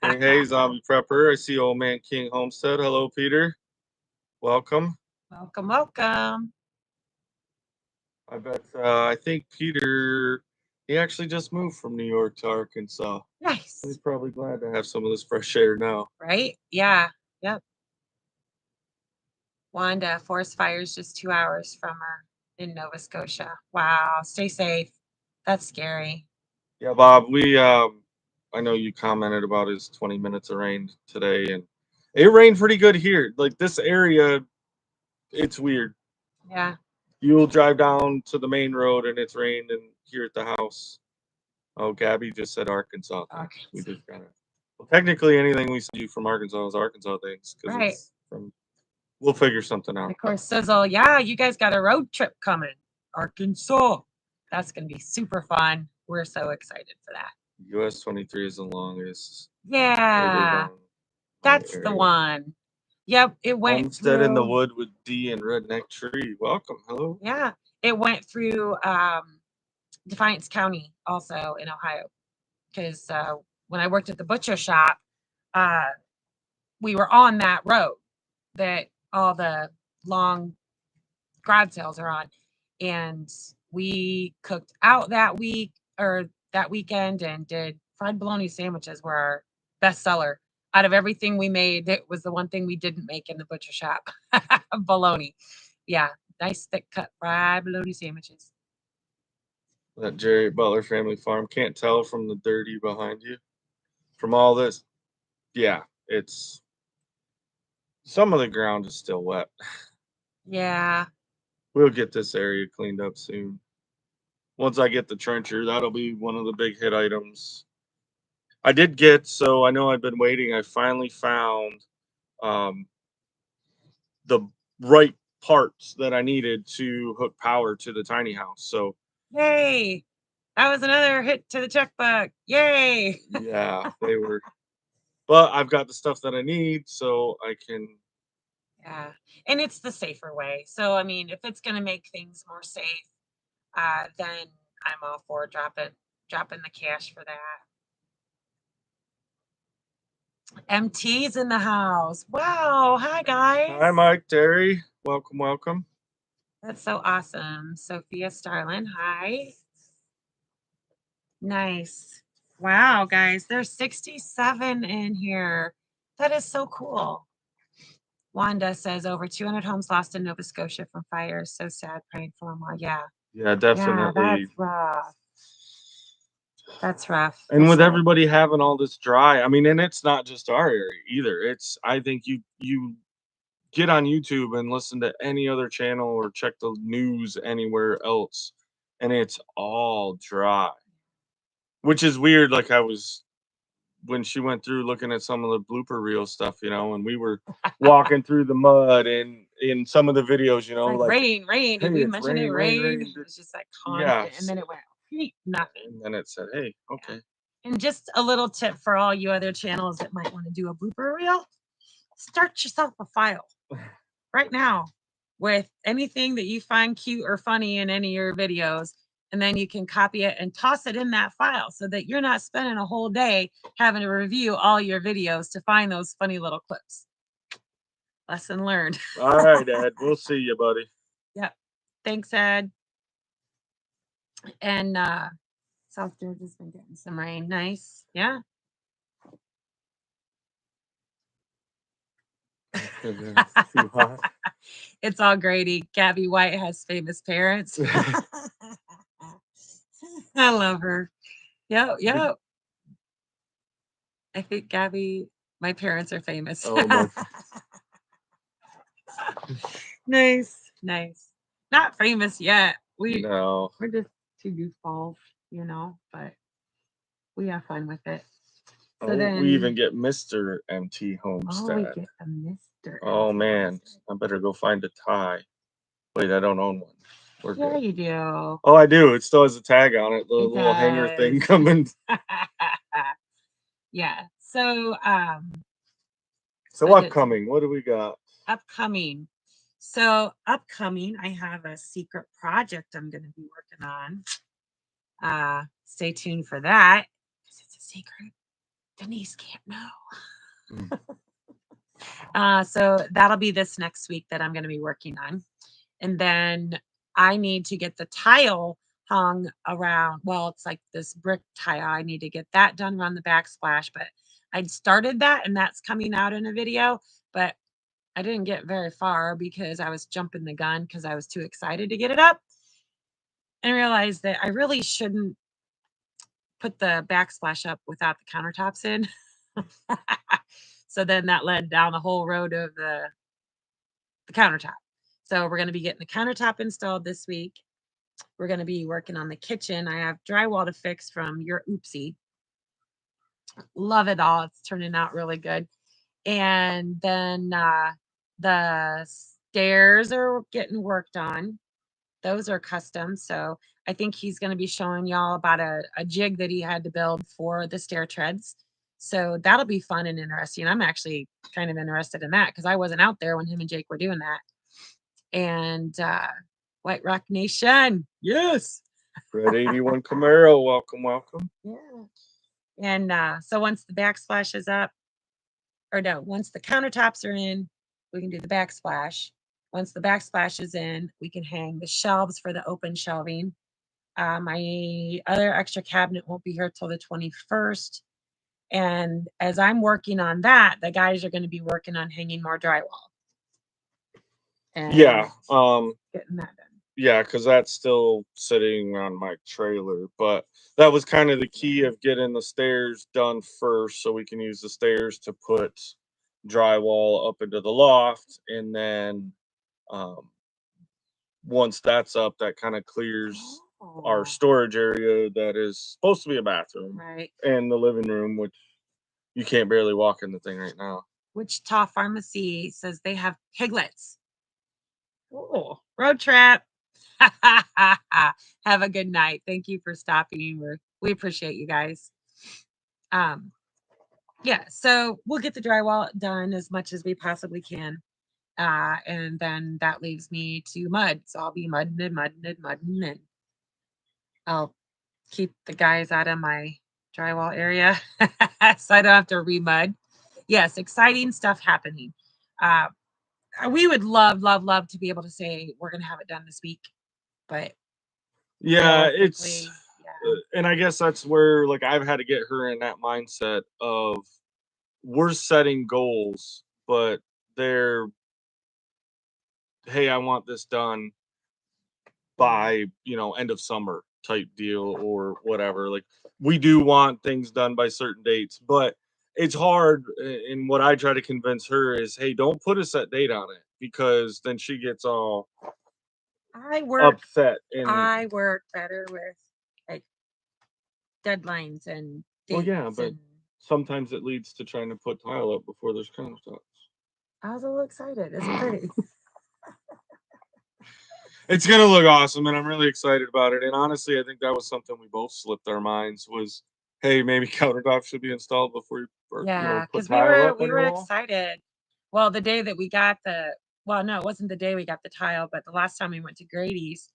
Hey, zombie prepper. I see old man King Homestead. Hello, Peter. Welcome. Welcome, welcome. I bet. I think Peter. He actually just moved from New York to Arkansas. Nice. He's probably glad to have some of this fresh air now. Right? Yeah. Yep. Wanda, forest fires just 2 hours from her in Nova Scotia. Wow. Stay safe. That's scary. Yeah, Bob. I know you commented about his 20 minutes of rain today, and it rained pretty good here. Like this area, it's weird. Yeah. You'll drive down to the main road and it's rained, and here at the house. Oh, Gabby just said Arkansas things. Okay. We just got it. Well, technically, anything we send you from Arkansas is Arkansas things because Right. it's from. We'll figure something out. Of course, Sizzle. Yeah, you guys got a road trip coming. Arkansas. That's going to be super fun. We're so excited for that. US 23 is the longest. Yeah. That's the one. Yep, it went Homestead through, in the wood with D and redneck tree. Welcome. Hello. Yeah, it went through Defiance County, also in Ohio, because when I worked at the butcher shop, uh, we were on that road that all the long garage sales are on, and we cooked out that week or that weekend and did fried bologna sandwiches were our best seller. Out of everything we made, it was the one thing we didn't make in the butcher shop. Bologna. Yeah, nice thick cut fried bologna sandwiches. That Jerry Butler family farm. Can't tell from the dirty behind you. From all this, yeah, it's some of the ground is still wet. Yeah. We'll get this area cleaned up soon. Once I get the trencher, that'll be one of the big hit items. I did get, so I know I've been waiting. I finally found um, the right parts that I needed to hook power to the tiny house. So Yay. That was another hit to the checkbook. Yay. yeah, they were. But I've got the stuff that I need, so I can. Yeah. And it's the safer way. So I mean, if it's gonna make things more safe, then I'm all for dropping the cash for that. MT's in the house. Wow. Hi guys. Hi, Mike, Terry. Welcome, welcome. That's so awesome. Sophia Starlin. Hi. Nice. Wow, guys. There's 67 in here. That is so cool. Wanda says over 200 homes lost in Nova Scotia from fires. So sad. Praying for them all. Yeah. Yeah, Yeah, definitely. that's rough. That's rough. And with everybody having all this dry, I mean, and it's not just our area either. It's I think you get on YouTube and listen to any other channel or check the news anywhere else, and it's all dry. Which is weird. Like I was when she went through looking at some of the blooper reel stuff, and we were walking through the mud and in some of the videos, like rain. Did hey, we it's mention it? Rain. It was just like constant. yes. And then it went nothing. And then it said, hey, okay. And just a little tip for all you other channels that might want to do a blooper reel, start yourself a file right now with anything that you find cute or funny in any of your videos. And then you can copy it and toss it in that file so that you're not spending a whole day having to review all your videos to find those funny little clips. Lesson learned. All right, Ed. We'll see you, buddy. Yep. Thanks, Ed. And South Georgia's been getting some rain. Nice. Yeah. Too hot. It's all Grady. Gabby White has famous parents. I love her. Yep. I think Gabby, my parents are famous. Oh my. Nice. Not famous yet. No. We're just two goofballs, but we have fun with it. So we even get Mr. MT Homestead. Oh, we get a Mr. Oh MT man, Homestead. I better go find a tie. Wait, I don't own one. We're Yeah, good. you do. Oh, I do. It still has a tag on it. The It little hanger thing does. coming. Yeah. So So upcoming, what do we got? upcoming. So upcoming, I have a secret project I'm going to be working on. Stay tuned for that because it's a secret. Denise can't know. Mm. So that'll be this next week that I'm going to be working on. And then I need to get the tile hung around. Well, it's like this brick tile. I need to get that done around the backsplash, but I'd started that and that's coming out in a video, but I didn't get very far because I was jumping the gun because I was too excited to get it up and realized that I really shouldn't put the backsplash up without the countertops in. So then that led down the whole road of the countertop. So we're going to be getting the countertop installed this week. We're going to be working on the kitchen. I have drywall to fix from your oopsie. Love it all. It's turning out really good. And then the stairs are getting worked on. Those are custom. So I think he's going to be showing y'all about a jig that he had to build for the stair treads. So that'll be fun and interesting. I'm actually kind of interested in that because I wasn't out there when him and Jake were doing that. And White Rock Nation, yes. Red 81 Camaro, welcome, welcome. Yeah. And so once the backsplash is up, or no, once the countertops are in, we can do the backsplash. Once the backsplash is in, we can hang the shelves for the open shelving. My other extra cabinet won't be here till the 21st. And as I'm working on that, the guys are going to be working on hanging more drywall. And Yeah, getting that done. yeah, because that's still sitting on my trailer. But that was kind of the key of getting the stairs done first, so we can use the stairs to put drywall up into the loft, and then um, once that's up, that kind of clears our Oh, storage area that is supposed to be a bathroom right. and the living room, which you can't barely walk in the thing right now. Wichita Pharmacy says they have piglets. Oh, road trip. Have a good night. Thank you for stopping. We appreciate you guys. Um, yeah, so we'll get the drywall done as much as we possibly can. And then that leaves me to mud. So I'll be mudding and mudding and mudding, and I'll keep the guys out of my drywall area so I don't have to remud. Yes, exciting stuff happening. Uh, we would love, love, love to be able to say we're going to have it done this week, but Yeah, it's realistically, yeah. and I guess that's where like I've had to get her in that mindset of we're setting goals, but they're, hey, I want this done by, end of summer type deal or whatever. Like we do want things done by certain dates, but it's hard. And what I try to convince her is, hey, don't put a set date on it because then she gets all I work upset. And I work better with like deadlines and well, yeah, dates, but and sometimes it leads to trying to put tile up before there's countertops. I was a little excited. It's pretty. It's gonna look awesome, and I'm really excited about it. And honestly, I think that was something we both slipped our minds was, hey, maybe countertops should be installed before you, or, Yeah, put because we tile were up on we your were wall. excited. Well, the day that we got the well, no, it wasn't the day we got the tile, but the last time we went to Grady's,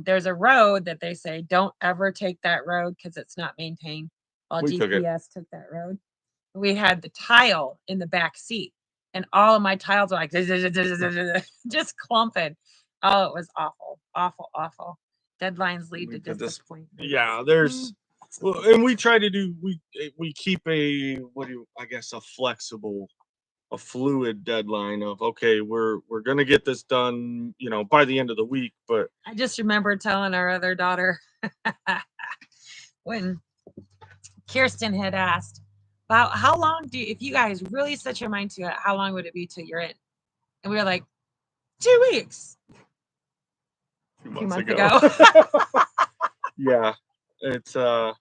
there's a road that they say don't ever take that road because it's not maintained. Well, We took it. GPS took that road. We had the tile in the back seat, and all of my tiles were like just clumping. Oh, it was awful, awful, awful. Deadlines lead to We've had this. disappointment. Yeah, there's. Well, and we try to do we keep a what do you, I guess a flexible, a fluid deadline of okay, we're gonna get this done, by the end of the week, but I just remember telling our other daughter when Kirsten had asked about how long if you guys really set your mind to it, how long would it be till you're in? And we were like, 2 weeks. 2 months Ago. Yeah, it's Yeah.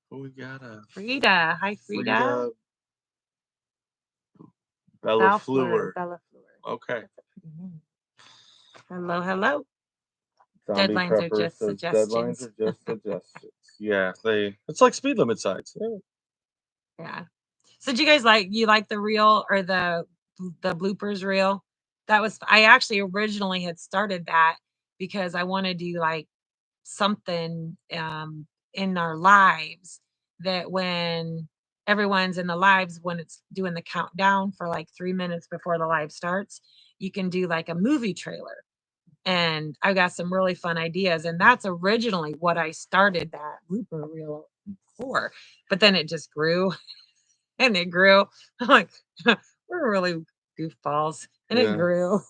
who we got Frida. Hi, Frida. Bella Fleur. Bella Fleur. Okay. Hello, hello. Zombie Deadlines are Prepper just says deadlines suggestions. are just suggestions. Yeah, it's like speed limit signs. Yeah. So do you guys like the real or the the bloopers reel. That was I actually originally had started that because I want to do like something in our lives that when everyone's in the lives when it's doing the countdown for like 3 minutes before the live starts, you can do like a movie trailer. And I got some really fun ideas, and that's originally what I started that blooper reel for. But then it just grew and it grew. I'm like, we're really goofballs, and it Yeah. grew.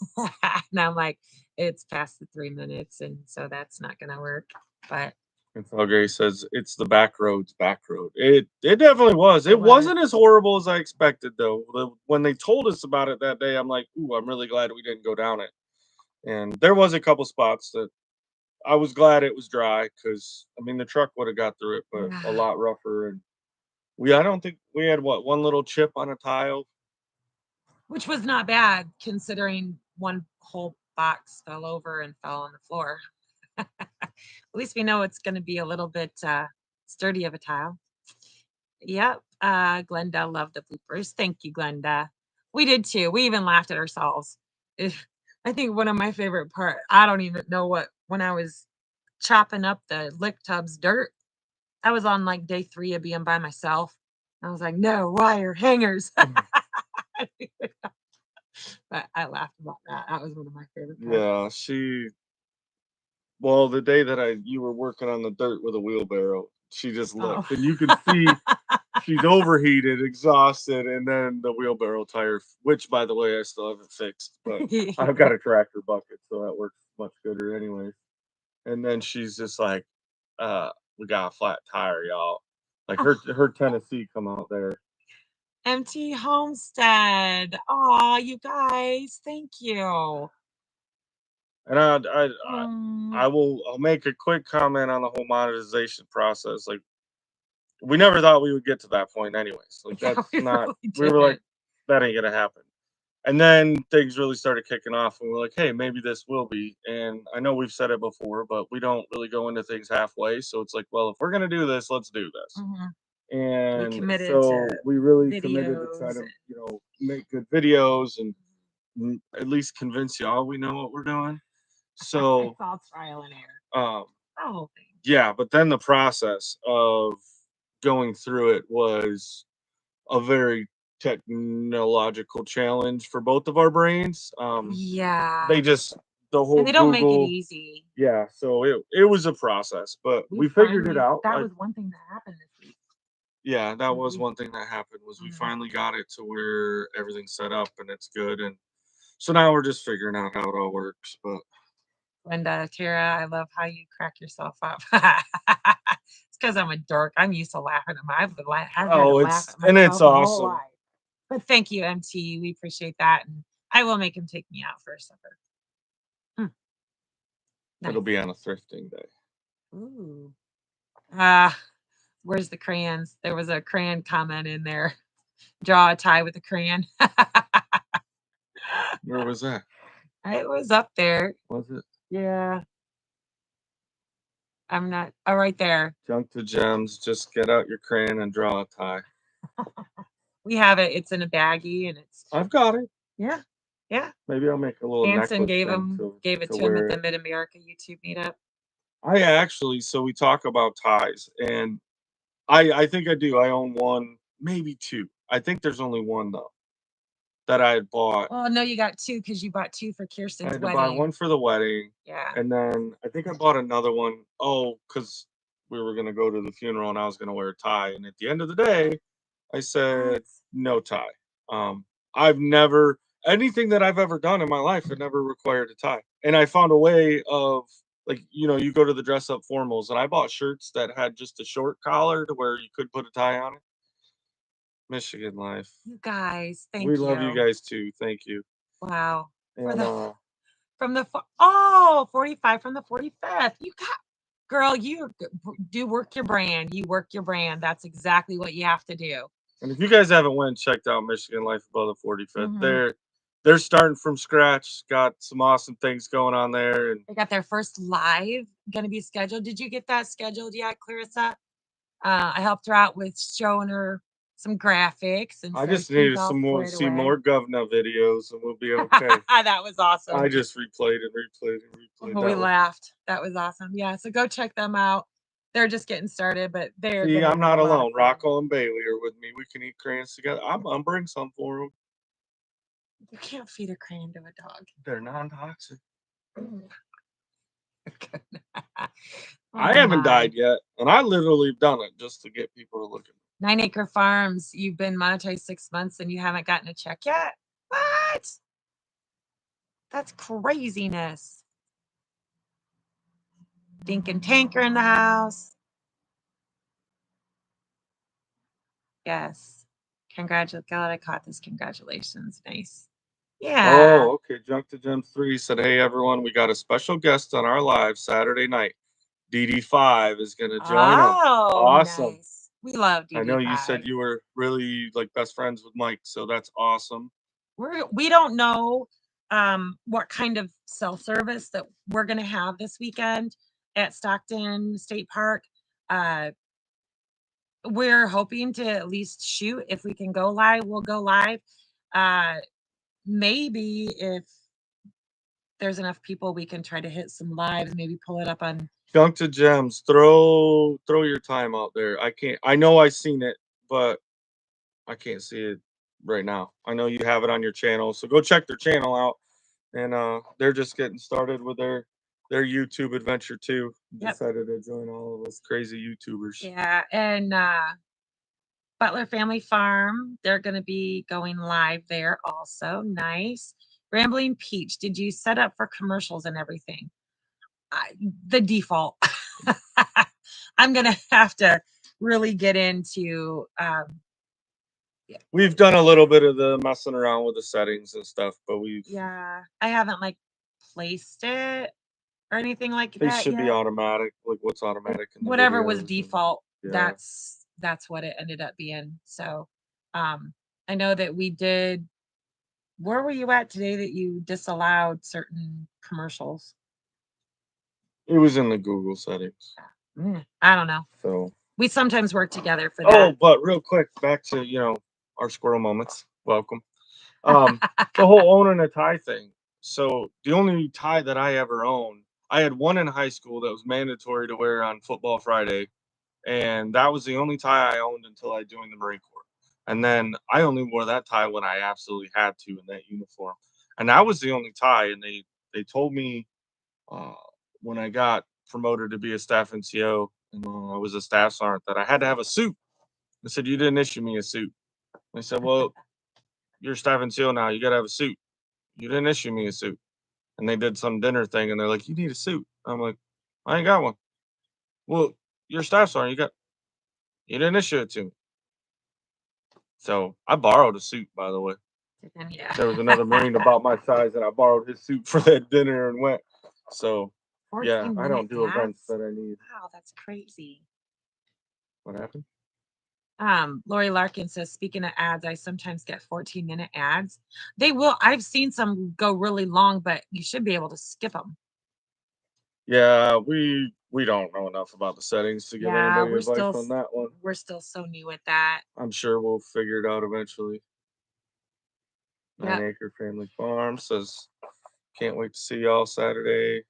And I'm like, it's past the 3 minutes, and so that's not gonna work. But And Gray says it's the back road. It definitely was. it It was. wasn't as horrible as I expected though. When they told us about it that day, I'm like, ooh, I'm really glad we didn't go down it. And there was a couple spots that I was glad it was dry because I mean the truck would have got through it, but a Yeah. lot rougher. And I don't think we had what one little chip on a tile. Which was not bad considering one whole box fell over and fell on the floor. At least we know it's going to be a little bit sturdy of a tile. Yep. Glenda loved the bloopers. Thank you, Glenda. We did too. We even laughed at ourselves. I think one of my favorite part, I don't even know what, when I was chopping up the lick tubs dirt, I was on like day 3 of being by myself. I was like, no wire hangers. But I laughed about that. That was one of my favorite parts. Yeah, well, the day that you were working on the dirt with a wheelbarrow, she just Oh. looked and you could see she's overheated, exhausted, and then the wheelbarrow tire, which by the way I still haven't fixed, but I've got a tractor bucket, so that works much gooder anyway. And then she's just like, we got a flat tire, y'all. Like her Tennessee come out there. Empty Homestead. Aw, you guys, thank you. And Mm, I'll make a quick comment on the whole monetization process. Like we never thought we would get to that point anyways. Like yeah, that's we not really we were like, didn't. that ain't gonna happen. And then things really started kicking off and we're like, hey, maybe this will be. And I know we've said it before, but we don't really go into things halfway. So it's like, well, if we're gonna do this, let's do this. Mhm. We And committed so to we really committed to try videos. to, make good videos and at least convince y'all we know what we're doing. It's So all trial and error. um The whole thing. yeah, but then the process of going through it was a very technological challenge for both of our brains. They Yeah. just the And whole they don't make it Google, easy. yeah. So it was a process, but We we figured it finally, out. that was one thing that happened this week. Yeah, that was We, one thing that happened was we mm. finally got it to where everything's set up and it's good, and so now we're just figuring out how it all works. But Linda, Tara, I love how you crack yourself up. It's because I'm a dork. I'm used to laughing at I've had to oh, laugh at it's myself my whole awesome. life. But thank you, MT. We appreciate that. And I will make him take me out for supper. Mm, It'll nice. be on a thrifting day. Ooh. Uh, where's the crayons? There was a crayon comment in there. Draw a tie with a crayon. Where was that? It was up there. Was it Yeah. I'm not. Oh, right there. junk to gems? Just get out your crayon and draw a tie. We have it. It's in a baggie and it's, I've got it. yeah. Yeah. Maybe I'll make a little Anson necklace thing gave it to to him at wear the it. Mid America YouTube meetup. I actually, so we talk about ties, and I think I do. I own one, maybe two. I think there's only one though that I had bought. Well, no, you got 2 because you bought 2 for I Kirsten's had to buy wedding. one for the wedding, Yeah. and then I think I bought another one. Oh, because we were gonna go to the funeral, and I was gonna wear a tie. And at the end of the day, I What? said no tie. I've never anything that I've ever done in my life had never required a tie, and I found a way of like you go to the dress up formals, and I bought shirts that had just a short collar to where you could put a tie on it. Michigan life. You guys, We thank love you you. guys too. Thank you. Wow. For And the from the 45 from the 45th. You got girl, you do work your brand. You work your brand. That's exactly what you have to do. And if you guys haven't went and checked out Michigan Life above the 45th, Mhm. they're starting from scratch. Got some awesome things going on there, and They got their first live gonna be scheduled. Did you get that scheduled yet, Clarissa? I helped her out with showing her some graphics and I said just he's needed all some more, squared see away. more governor videos, and we'll be okay. That was I awesome. just replayed and replayed and replayed. We That was. laughed. That was awesome. Yeah, so go check them out. They're just getting started, but they're See, gonna I'm be a not lot of alone. fun. Rocco and Bailey are with me. We can eat crayons together. I'm gonna bring some for them. You can't feed a crayon to a dog. They're non-toxic. I Oh haven't my. died yet, and I literally done it just to get people to look at me. 9 Acre Farms, you've been monetized 6 months and you haven't gotten a check yet? What? That's craziness. Dinkin' Tanker in the house. Yes. God, I caught this. Congratulations. Nice. Yeah. Oh, okay. Junk to Gems 3 said, "Hey everyone, we got a special guest on our live Saturday night. DD5 is gonna join us. Oh, Awesome. nice. We love I know you said DD5. you were really like best friends with Mike, so that's awesome. We don't know what kind of cell service that we're gonna have this weekend at Stockton State Park. Uh we're hoping to at least shoot. If we can go live, we'll go live. Uh maybe if there's enough people, we can try to hit some lives, maybe pull it up on. Junk to Gems, throw your time out there. I can't. I know I seen it, but I can't see it right now. I know you have it on your channel, so go check their channel out. And they're just getting started with their YouTube adventure too. Yep. Decided to join all of us crazy YouTubers. Yeah. And Butler Family Farm, they're going to be going live there also. Nice. Rambling Peach, did you set up for commercials and everything? The default. I'm going to have to really get into. We've done a little bit of the messing around with the settings and stuff, but Yeah, I haven't like placed it or anything like they that should be yet. automatic. Like what's automatic in the Whatever was videos. And, default, yeah. that's what it ended up being. So I know that we did. Where were you at today that you disallowed certain commercials? It was in the Google settings. I don't know. So We sometimes work together for oh, that. but real quick, back to our squirrel moments. Welcome. The whole owning a tie thing. So the only tie that I ever owned, I had one in high school that was mandatory to wear on football Friday, and that was the only tie I owned until I joined the Marine Corps. And then I only wore that tie when I absolutely had to in that uniform, and that was the only tie. And they told me uh, when I got promoted to be a staff NCO and I was a staff sergeant that I had to have a suit. I said, "You didn't issue me a suit." They said, "Well, you're a staff NCO now. You got to have a suit. You didn't issue me a suit." And they did some dinner thing, and they're like, "You need a suit." I'm like, "I ain't got one." "Well, you're a staff sergeant. You didn't issue it to me." So I borrowed a suit, by the way. Yeah. There was another Marine about my size, and I borrowed his suit for that dinner and went. So yeah, I 14-minute don't do events ads. that I need. Wow, that's crazy. What happened? Lori Larkin says, speaking of ads, I sometimes get 14-minute ads. They will. I've seen some go really long, but you should be able to skip them. Yeah, we don't know enough about the settings to give Yeah, anybody advice on that one. we're still so new at that. I'm sure we'll figure it out eventually. Yep. 9 Acre Family Farm says, "Can't wait to see y'all Saturday."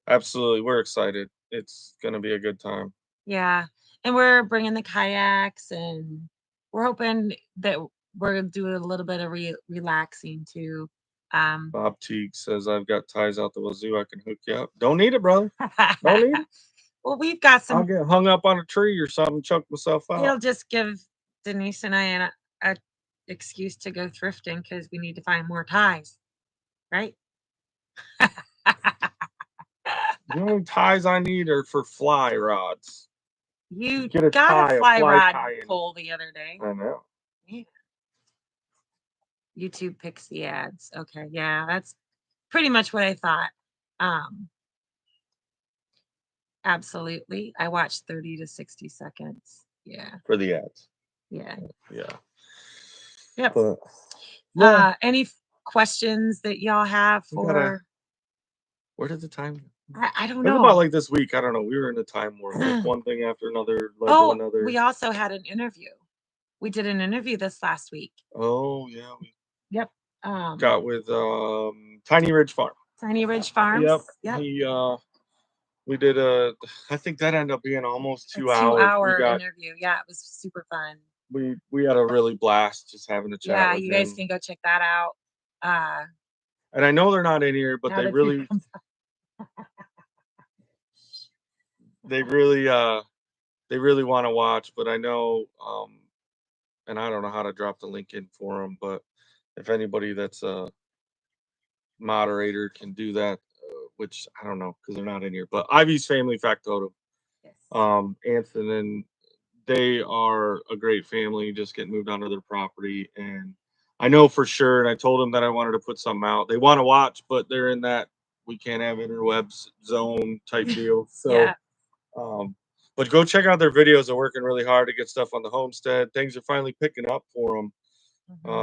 Absolutely, we're excited. It's gonna be a good time. Yeah. And we're bringing the kayaks and we're hoping that we're gonna do a little bit of relaxing too. Um, Bob Teague says, "I've got ties out the wazoo. I can hook you up." Don't need it, brother. Don't need it. well, we've got I'll some. get hung up on a tree or something, choke myself out. It'll just give Denise and I a excuse to go thrifting because we need to find more ties, right? The only ties I need are for fly rods. You Get a got a tie, a fly fly rod tie in. pole the other day. I know. Yeah. YouTube picks the ads. Okay, yeah, that's pretty much what I thought. Um, absolutely. I watched 30 to 60 seconds. Yeah. For the ads. Yeah. Yeah. Yep. But yeah, Any questions that y'all have we gotta. for? Where did the time go? I don't It was about know. like this week. I don't know. We were in a time warp. Like one thing after another led to Oh, another. we also had an interview. We did an interview this last week. Oh yeah, we Yep. got with Tiny Ridge Farm. Tiny Ridge Farms. Yep. Yep. We did I think that ended up being almost A 2 hours. 2-hour interview. Yeah, it was super fun. We had a really blast just having a chat Yeah, with you guys him. can go check that out. And I know they're not in here, but Now that you come they really they really want to watch, but I know and I don't know how to drop the link in for them, but if anybody that's a moderator can do that, which I don't know because they're not in here, but Ivy's Family Factotum, Yes. Anson, and they are a great family, just getting moved onto their property. And I know for sure, and I told them that I wanted to put something out. They want to watch, but they're in that we can't have interwebs zone type deal. So, Yeah. um, but go check out their videos. They're working really hard to get stuff on the homestead. Things are finally picking up for them.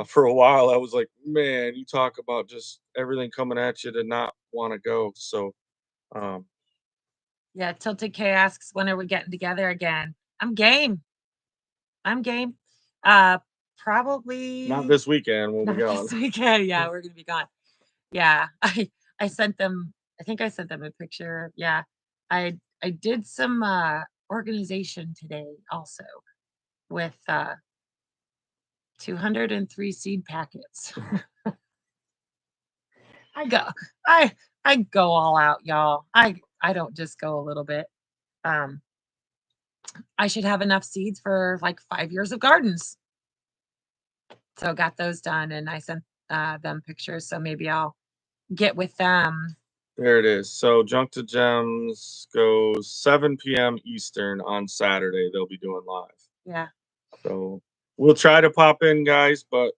For a while, I was like, man, you talk about just everything coming at you to not want to go. So, um, Yeah, Tilted K asks, when are we getting together again? I'm game. I'm game. Uh, not probably this weekend. We'll be not gone. this weekend. Yeah, we're gonna be gone. Yeah, I sent them. I think I sent them a picture. Yeah, I did some organization today also with 203 seed packets. I go, I I go all out, y'all. I don't just go a little bit. Um, I should have enough seeds for like 5 years of gardens. So got those done, and I sent them pictures. So maybe I'll get with them. There it is. So Junk to Gems goes 7 p.m. Eastern on Saturday. They'll be doing live. Yeah. So we'll try to pop in, guys, but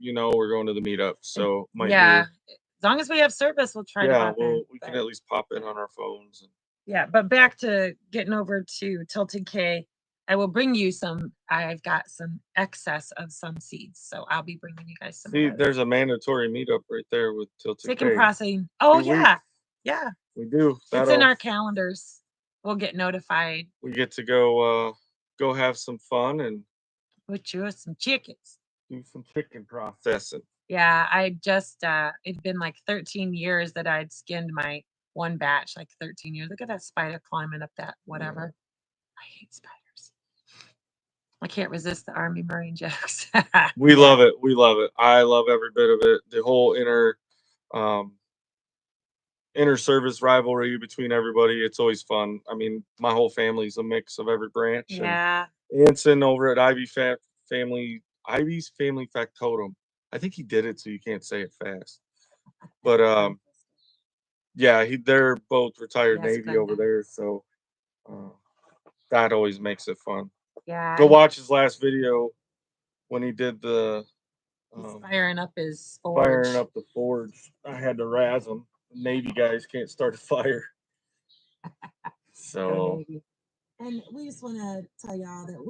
we're going to the meetup, so might Yeah. do. As long as we have service, we'll try to Yeah, pop in. we can But at least pop in on our phones. yeah, but back to getting over to Tilted K. I will bring you some. I've got some excess of some seeds, so I'll be bringing you guys some of See, those. there's a mandatory meetup right there with Tilted Chicken K. processing. Oh 2 weeks. yeah, yeah. We do. It's in our calendars. We'll get notified. We get to go have some fun and Put you some chickens. do some chicken processing. Yeah, I just it'd been like 13 years that I'd skinned my one batch, like 13 years. Look at that spider climbing up that whatever. I hate spiders. I can't resist the Army Marine jokes. We Yeah. love it. We love it. I love every bit of it. The whole um inner service rivalry between everybody. It's always fun. I mean, my whole family's a mix of every branch. And Yeah. Anson over at Ivy's Family Factotum. I think he did it so you can't say it fast. But yeah, they're both retired Yes, Navy over Glenda. there, so uh, that always makes it fun. Yeah. Go watch his last video when he did the He's um, firing up his firing forge. up the forge. I had to razz him. Navy guys can't start a fire. Go So Navy. And we just want to tell y'all that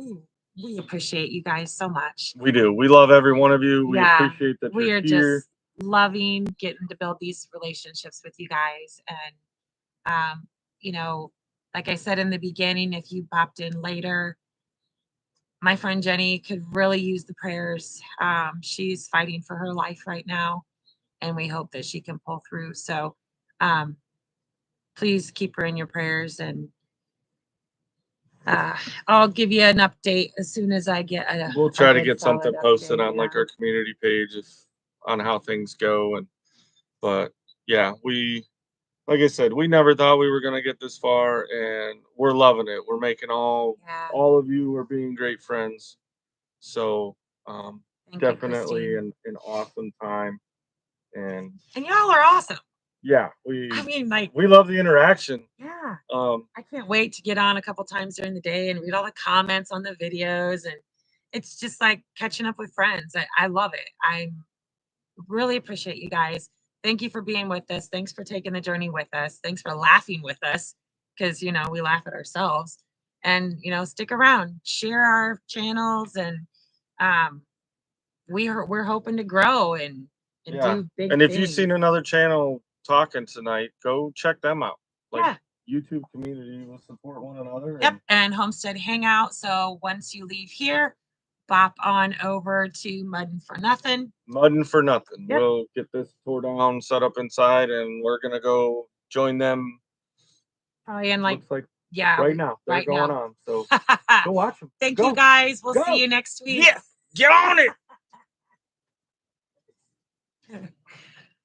we appreciate you guys so much. we do. We love every one of you. We Yeah, appreciate that we you're are here. just loving getting to build these relationships with you guys. And um, you know, like I said in the beginning, if you popped in later, my friend Jenny could really use the prayers. She's fighting for her life right now, and we hope that she can pull through. So um, please keep her in your prayers, and I'll give you an update as soon as I get We'll a try to good get solid something posted update. on like our community page if on how things go. And but yeah, we like I said, we never thought we were gonna get this far, and we're loving it. We're making Yeah. all of you are being great friends. So Thank you, definitely Christine. an awesome time. And y'all are awesome. Yeah, I mean, like, we love the interaction. yeah. Um, I can't wait to get on a couple times during the day and read all the comments on the videos. And it's just like catching up with friends. I love it. I really appreciate you guys. Thank you for being with us. Thanks for taking the journey with us. Thanks for laughing with us because, we laugh at ourselves. And, stick around, share our channels. And um, we're hoping to grow and yeah, do big and if you've things. seen another channel talking tonight, go check them out. Like Yeah. YouTube community will support one another. Yep. And Homestead Hangout. So once you leave here, bop on over to Muddin' for Nothing. Mudding for nothing. Yep. We'll get this tore down, set up inside, and we're gonna go join them. Probably in like, Looks like yeah, right now they're right going now. on. So go watch them. Thank you Go, guys. We'll see go. you next week. Yes, get on it.